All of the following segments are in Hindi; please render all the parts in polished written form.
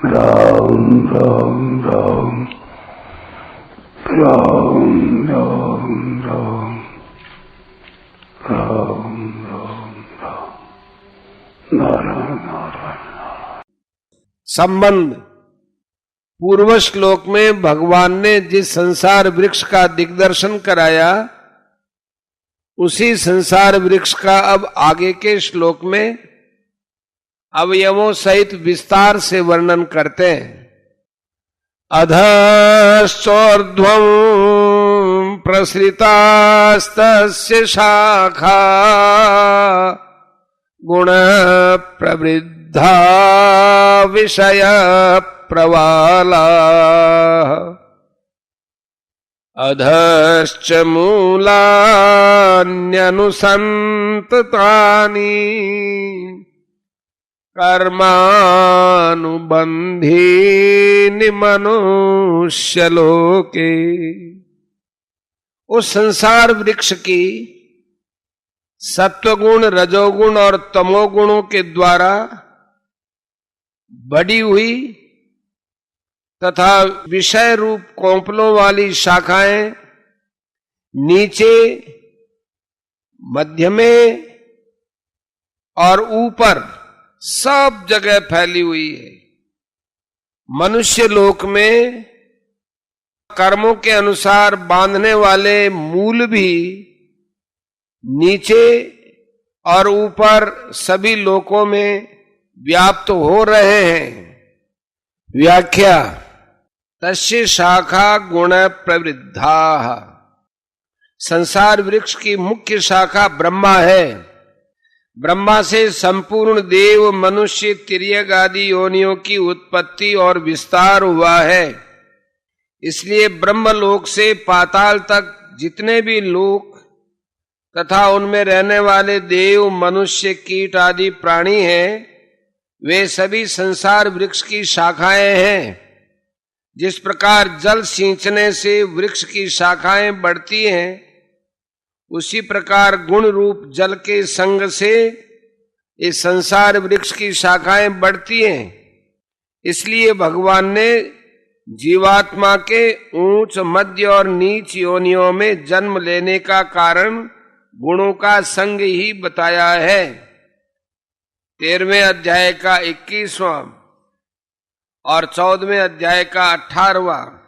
राम राम राम राम राम राम राम राम राम नारायण नारायण। संबंध। पूर्व श्लोक में भगवान ने जिस संसार वृक्ष का दिग्दर्शन कराया, उसी संसार वृक्ष का अब आगे के श्लोक में अवयवों सहित विस्तार से वर्णन करते हैं। अधश्चोर्ध्वं प्रसृतास्तस्य शाखा गुण प्रवृद्धा विषय प्रवाला अधश्च मूलान्यनुसन्ततानि कर्मानुबंधीनि मनुष्यलोके। उस संसार वृक्ष की सत्वगुण, रजोगुण और तमोगुणों के द्वारा बढ़ी हुई तथा विषय रूप कोंपलों वाली शाखाएं नीचे, मध्य में और ऊपर सब जगह फैली हुई है। मनुष्य लोक में कर्मों के अनुसार बांधने वाले मूल भी नीचे और ऊपर सभी लोकों में व्याप्त हो रहे हैं। व्याख्या। तस्य शाखा गुण प्रवृद्धा। संसार वृक्ष की मुख्य शाखा ब्रह्मा है। ब्रह्मा से संपूर्ण देव, मनुष्य, तिर्यक आदि योनियों की उत्पत्ति और विस्तार हुआ है। इसलिए ब्रह्मलोक से पाताल तक जितने भी लोक तथा उनमें रहने वाले देव, मनुष्य, कीट आदि प्राणी हैं, वे सभी संसार वृक्ष की शाखाएं हैं। जिस प्रकार जल सींचने से वृक्ष की शाखाएं बढ़ती हैं, उसी प्रकार गुण रूप जल के संग से इस संसार वृक्ष की शाखाएं बढ़ती हैं। इसलिए भगवान ने जीवात्मा के ऊंच, मध्य और नीच योनियों में जन्म लेने का कारण गुणों का संग ही बताया है। 13वें अध्याय का 21वां और 14वें अध्याय का 18वां।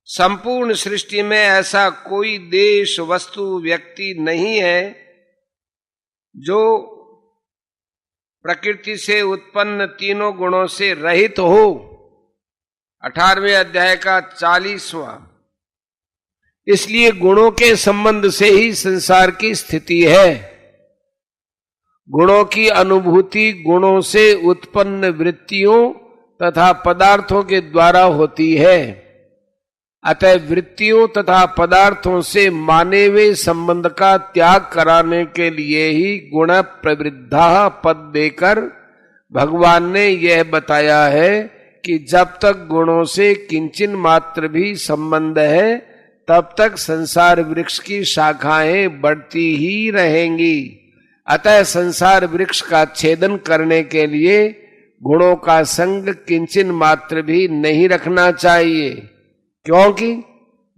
संपूर्ण सृष्टि में ऐसा कोई देश, वस्तु, व्यक्ति नहीं है जो प्रकृति से उत्पन्न तीनों गुणों से रहित हो। 18वें अध्याय का 40वां। इसलिए गुणों के संबंध से ही संसार की स्थिति है। गुणों की अनुभूति गुणों से उत्पन्न वृत्तियों तथा पदार्थों के द्वारा होती है। अतः वृत्तियों तथा पदार्थों से माने हुए संबंध का त्याग कराने के लिए ही गुण प्रवृद्धा पद देकर भगवान ने यह बताया है कि जब तक गुणों से किंचिन मात्र भी संबंध है, तब तक संसार वृक्ष की शाखाएं बढ़ती ही रहेंगी। अतः संसार वृक्ष का छेदन करने के लिए गुणों का संग किंचिन मात्र भी नहीं रखना चाहिए, क्योंकि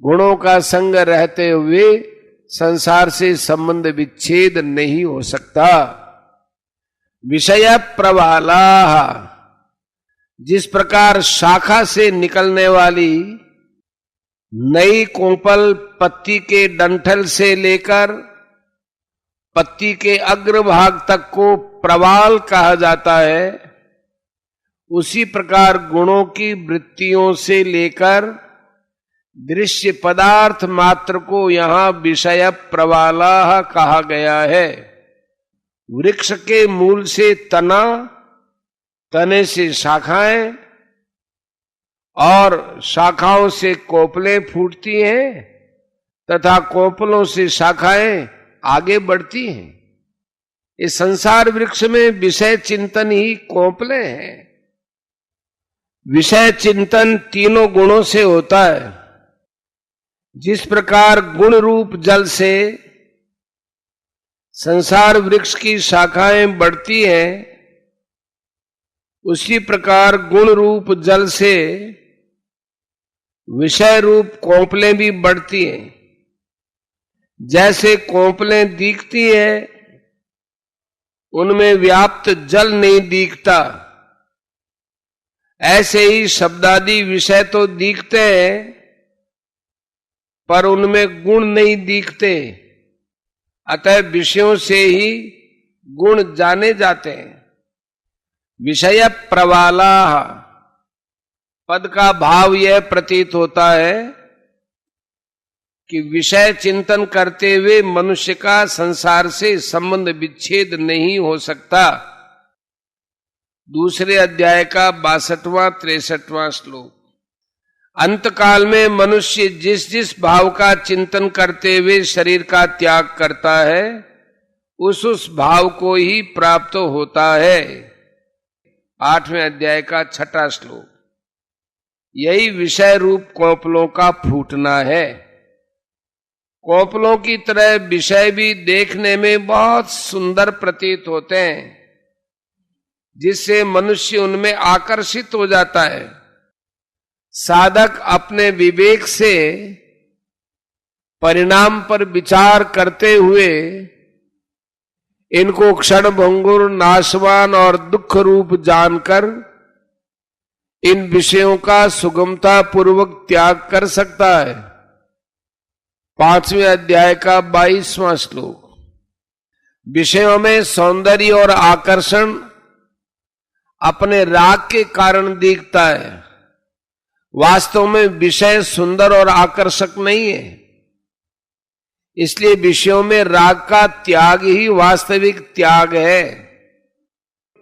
गुणों का संग रहते हुए संसार से संबंध विच्छेद नहीं हो सकता। विषय प्रवाला। जिस प्रकार शाखा से निकलने वाली नई कोंपल पत्ती के डंठल से लेकर पत्ती के अग्रभाग तक को प्रवाल कहा जाता है, उसी प्रकार गुणों की वृत्तियों से लेकर दृश्य पदार्थ मात्र को यहां विषय प्रवाला कहा गया है। वृक्ष के मूल से तना, तने से शाखाएं और शाखाओं से कोपलें फूटती हैं तथा कोपलों से शाखाएं आगे बढ़ती हैं। इस संसार वृक्ष में विषय चिंतन ही कोपले हैं। विषय चिंतन तीनों गुणों से होता है। जिस प्रकार गुण रूप जल से संसार वृक्ष की शाखाएं बढ़ती हैं, उसी प्रकार गुण रूप जल से विषय रूप कोंपलें भी बढ़ती हैं। जैसे कोंपलें दिखती है, उनमें व्याप्त जल नहीं दिखता, ऐसे ही शब्दादि विषय तो दिखते हैं पर उनमें गुण नहीं दिखते। अतः विषयों से ही गुण जाने जाते हैं। विषय प्रवाला, पद का भाव यह प्रतीत होता है कि विषय चिंतन करते हुए मनुष्य का संसार से संबंध विच्छेद नहीं हो सकता। दूसरे अध्याय का 62वां 63वां श्लोक। अंतकाल में मनुष्य जिस जिस भाव का चिंतन करते हुए शरीर का त्याग करता है, उस भाव को ही प्राप्त होता है। 8वें अध्याय का 6वां श्लोक। यही विषय रूप कोंपलों का फूटना है। कोंपलों की तरह विषय भी देखने में बहुत सुंदर प्रतीत होते हैं, जिससे मनुष्य उनमें आकर्षित हो जाता है। साधक अपने विवेक से परिणाम पर विचार करते हुए इनको क्षण भंगुर, नाशवान और दुख रूप जानकर इन विषयों का सुगमता पूर्वक त्याग कर सकता है। 5वें अध्याय का 22वां श्लोक। विषयों में सौंदर्य और आकर्षण अपने राग के कारण दिखता है। वास्तव में विषय सुंदर और आकर्षक नहीं है। इसलिए विषयों में राग का त्याग ही वास्तविक त्याग है।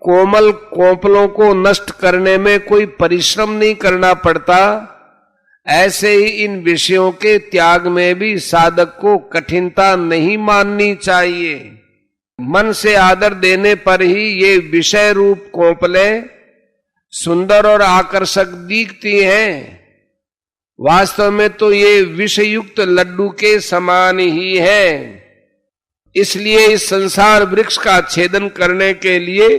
कोमल कोंपलों को नष्ट करने में कोई परिश्रम नहीं करना पड़ता। ऐसे ही इन विषयों के त्याग में भी साधक को कठिनता नहीं माननी चाहिए। मन से आदर देने पर ही ये विषय रूप कोंपलें सुंदर और आकर्षक दिखती हैं। वास्तव में तो ये विषयुक्त लड्डू के समान ही है। इसलिए इस संसार वृक्ष का छेदन करने के लिए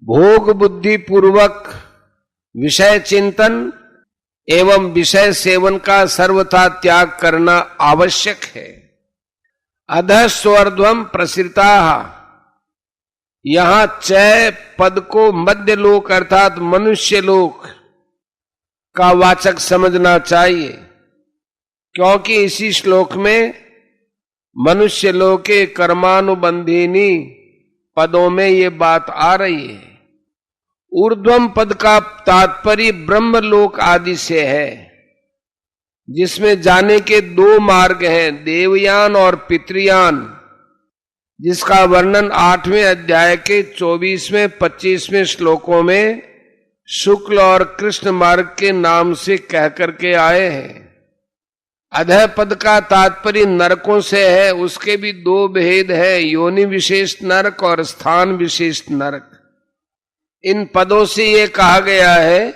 भोग बुद्धि पूर्वक विषय चिंतन एवं विषय सेवन का सर्वथा त्याग करना आवश्यक है। अधः स्वर्ध्वम प्रसृता, यहां चय पद को मध्य लोक अर्थात मनुष्य लोक का वाचक समझना चाहिए, क्योंकि इसी श्लोक में मनुष्य लोक के कर्मानुबंधिनी पदों में ये बात आ रही है। ऊर्ध्वम पद का तात्पर्य ब्रह्मलोक आदि से है, जिसमें जाने के 2 मार्ग हैं, देवयान और पितृयान, जिसका वर्णन 8वें अध्याय के 24वें 25वें श्लोकों में शुक्ल और कृष्ण मार्ग के नाम से कह करके आए हैं। अधः पद का तात्पर्य नरकों से है। उसके भी 2 भेद है, योनि विशेष नरक और स्थान विशेष नरक। इन पदों से ये कहा गया है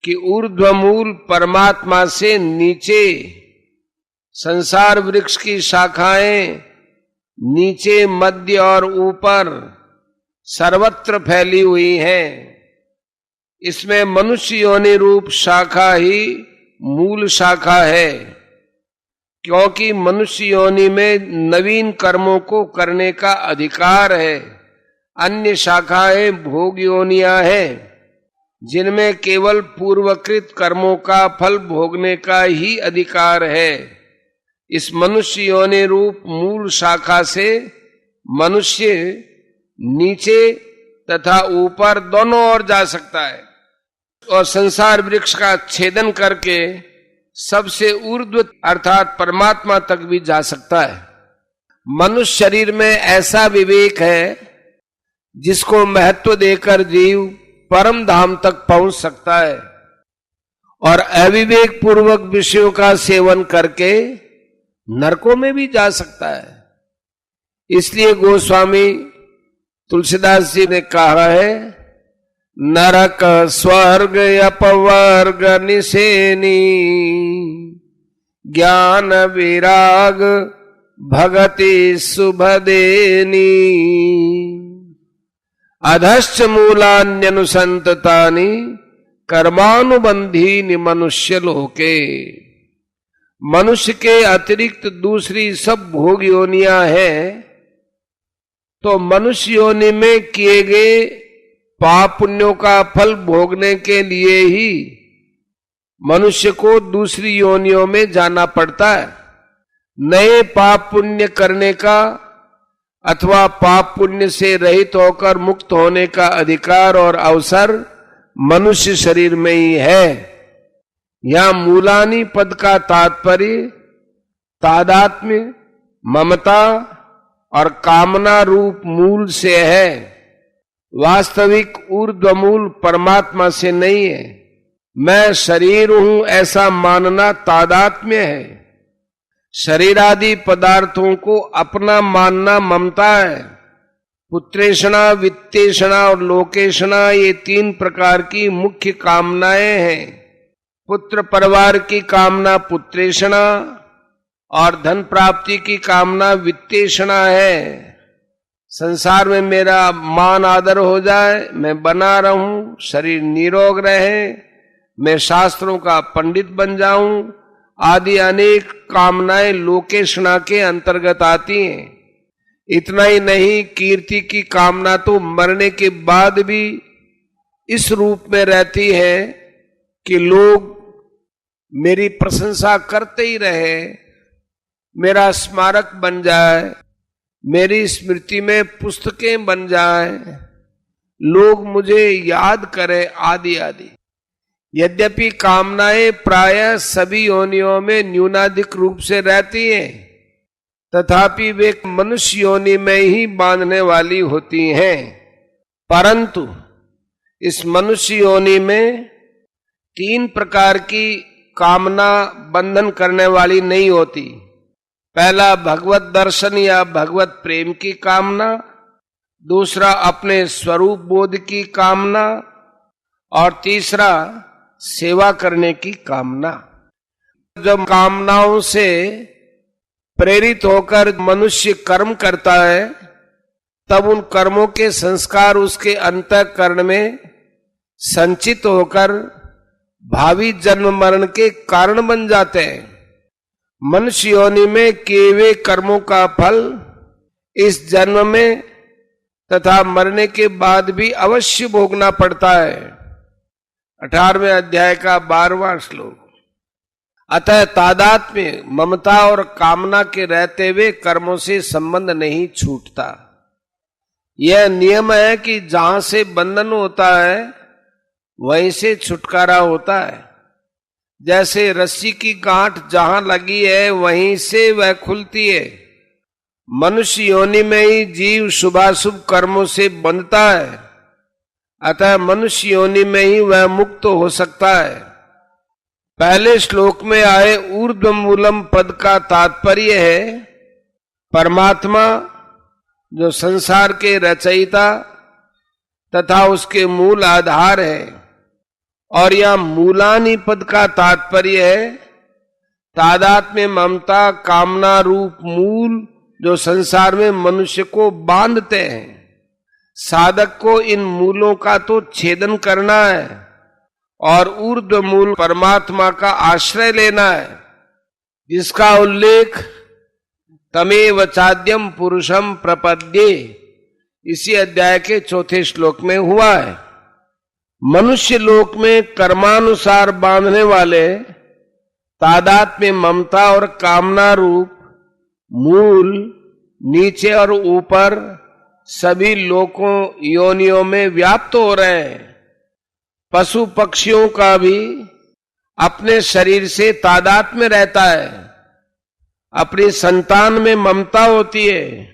कि ऊर्ध्वमूल परमात्मा से नीचे संसार वृक्ष की शाखाएं नीचे, मध्य और ऊपर सर्वत्र फैली हुई हैं। इसमें मनुष्य योनि रूप शाखा ही मूल शाखा है, क्योंकि मनुष्य योनि में नवीन कर्मों को करने का अधिकार है। अन्य शाखाएं भोग योनियां हैं, जिनमें केवल पूर्वकृत कर्मों का फल भोगने का ही अधिकार है। इस मनुष्य योनि रूप मूल शाखा से मनुष्य नीचे तथा ऊपर दोनों ओर जा सकता है और संसार वृक्ष का छेदन करके सबसे ऊर्ध्व अर्थात परमात्मा तक भी जा सकता है। मनुष्य शरीर में ऐसा विवेक है जिसको महत्व देकर जीव परम धाम तक पहुंच सकता है, और अविवेक पूर्वक विषयों का सेवन करके नरकों में भी जा सकता है। इसलिए गोस्वामी तुलसीदास जी ने कहा है, नरक स्वर्ग अपवर्ग निसेनी, ज्ञान विराग भगति शुभ देनी। अधश्च मूलान्यनुसंततानि कर्मानुबंधीनि मनुष्य लोके। मनुष्य के अतिरिक्त दूसरी सब भोग योनियां हैं, तो मनुष्य योनि में किए गए पाप पुण्यों का फल भोगने के लिए ही मनुष्य को दूसरी योनियों में जाना पड़ता है। नए पाप पुण्य करने का अथवा पाप पुण्य से रहित होकर मुक्त होने का अधिकार और अवसर मनुष्य शरीर में ही है। यहां मूलानी पद का तात्पर्य तादात्म्य, ममता और कामना रूप मूल से है, वास्तविक ऊर्ध्वमूल परमात्मा से नहीं है। मैं शरीर हूं ऐसा मानना तादात्म्य है। शरीर आदि पदार्थों को अपना मानना ममता है। पुत्रेषणा, वित्तेषणा और लोकेषणा ये 3 प्रकार की मुख्य कामनाएं हैं। पुत्र परिवार की कामना पुत्रेषणा और धन प्राप्ति की कामना वित्तेषणा है। संसार में मेरा मान आदर हो जाए, मैं बना रहूं, शरीर निरोग रहे, मैं शास्त्रों का पंडित बन जाऊं, आदि अनेक कामनाएं लोकेषणा के अंतर्गत आती हैं। इतना ही नहीं, कीर्ति की कामना तो मरने के बाद भी इस रूप में रहती है कि लोग मेरी प्रशंसा करते ही रहे, मेरा स्मारक बन जाए, मेरी स्मृति में पुस्तकें बन जाए, लोग मुझे याद करें, आदि आदि। यद्यपि कामनाएं प्रायः सभी योनियों में न्यूनाधिक रूप से रहती हैं, तथापि वे मनुष्य योनि में ही बांधने वाली होती हैं। परंतु इस मनुष्य योनि में 3 प्रकार की कामना बंधन करने वाली नहीं होती। पहला भगवत दर्शन या भगवत प्रेम की कामना, दूसरा अपने स्वरूप बोध की कामना और तीसरा सेवा करने की कामना। जब कामनाओं से प्रेरित होकर मनुष्य कर्म करता है, तब उन कर्मों के संस्कार उसके अंतःकरण में संचित होकर भावी जन्म मरण के कारण बन जाते हैं। मनुष्य योनि में किए हुए कर्मों का फल इस जन्म में तथा मरने के बाद भी अवश्य भोगना पड़ता है। 18वें अध्याय का 12वां श्लोक। अतः तादात्म्य, ममता और कामना के रहते हुए कर्मों से संबंध नहीं छूटता। यह नियम है कि जहां से बंधन होता है वहीं से छुटकारा होता है। जैसे रस्सी की गांठ जहां लगी है वहीं से वह खुलती है। मनुष्य योनि में ही जीव शुभाशुभ कर्मों से बंधता है, अतः मनुष्य योनि में ही वह मुक्त हो सकता है। पहले श्लोक में आए ऊर्ध्वमूलम पद का तात्पर्य है परमात्मा, जो संसार के रचयिता तथा उसके मूल आधार है। और यह मूलानी पद का तात्पर्य है तादात्म्य, ममता, कामना रूप मूल जो संसार में मनुष्य को बांधते हैं। साधक को इन मूलों का तो छेदन करना है और ऊर्ध्व मूल परमात्मा का आश्रय लेना है, जिसका उल्लेख तमेव चाद्यम पुरुषम प्रपद्ये इसी अध्याय के 4थे श्लोक में हुआ है। मनुष्य लोक में कर्मानुसार बांधने वाले तादात्म्य, ममता और कामना रूप मूल नीचे और ऊपर सभी लोकों योनियों में व्याप्त हो रहे हैं। पशु पक्षियों का भी अपने शरीर से तादात्म्य रहता है, अपनी संतान में ममता होती है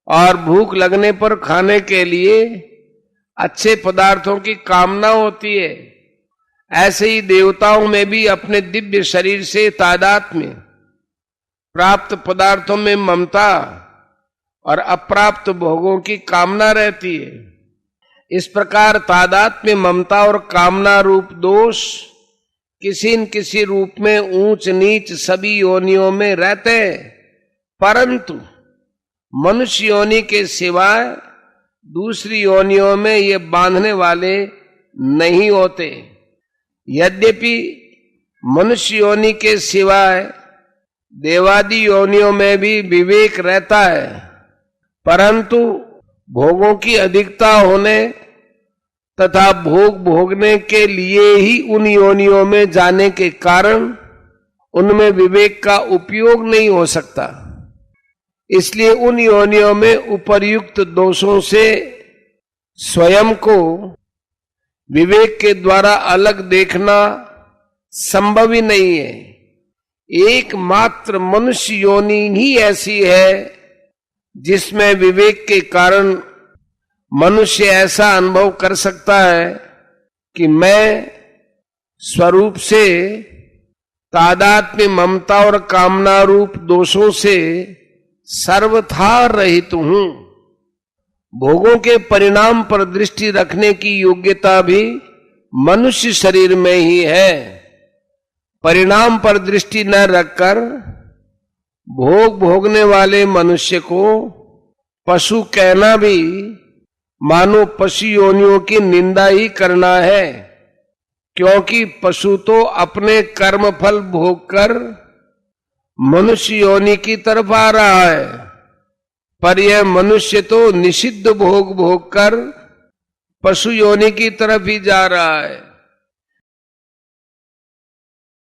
और भूख लगने पर खाने के लिए अच्छे पदार्थों की कामना होती है। ऐसे ही देवताओं में भी अपने दिव्य शरीर से तादात्म्य, प्राप्त पदार्थों में ममता और अप्राप्त भोगों की कामना रहती है। इस प्रकार तादात्म्य, ममता और कामना रूप दोष किसी न किसी रूप में ऊंच नीच सभी योनियों में रहते हैं, परंतु मनुष्य योनि के सिवाय दूसरी योनियों में ये बांधने वाले नहीं होते। यद्यपि मनुष्य योनि के सिवाय देवादि योनियों में भी विवेक रहता है, परंतु भोगों की अधिकता होने तथा भोग भोगने के लिए ही उन योनियों में जाने के कारण उनमें विवेक का उपयोग नहीं हो सकता। इसलिए उन योनियों में उपर्युक्त दोषों से स्वयं को विवेक के द्वारा अलग देखना संभव ही नहीं है। एकमात्र मनुष्य योनि ही ऐसी है जिसमें विवेक के कारण मनुष्य ऐसा अनुभव कर सकता है कि मैं स्वरूप से तादात्म्य, ममता और कामना रूप दोषों से सर्वथा रहित हूं। भोगों के परिणाम पर दृष्टि रखने की योग्यता भी मनुष्य शरीर में ही है। परिणाम पर दृष्टि न रखकर भोग भोगने वाले मनुष्य को पशु कहना भी मानो पशु योनियों की निंदा ही करना है, क्योंकि पशु तो अपने कर्म फल भोग कर मनुष्य योनि की तरफ आ रहा है, पर यह मनुष्य तो निषिद्ध भोग भोग कर पशु योनि की तरफ ही जा रहा है।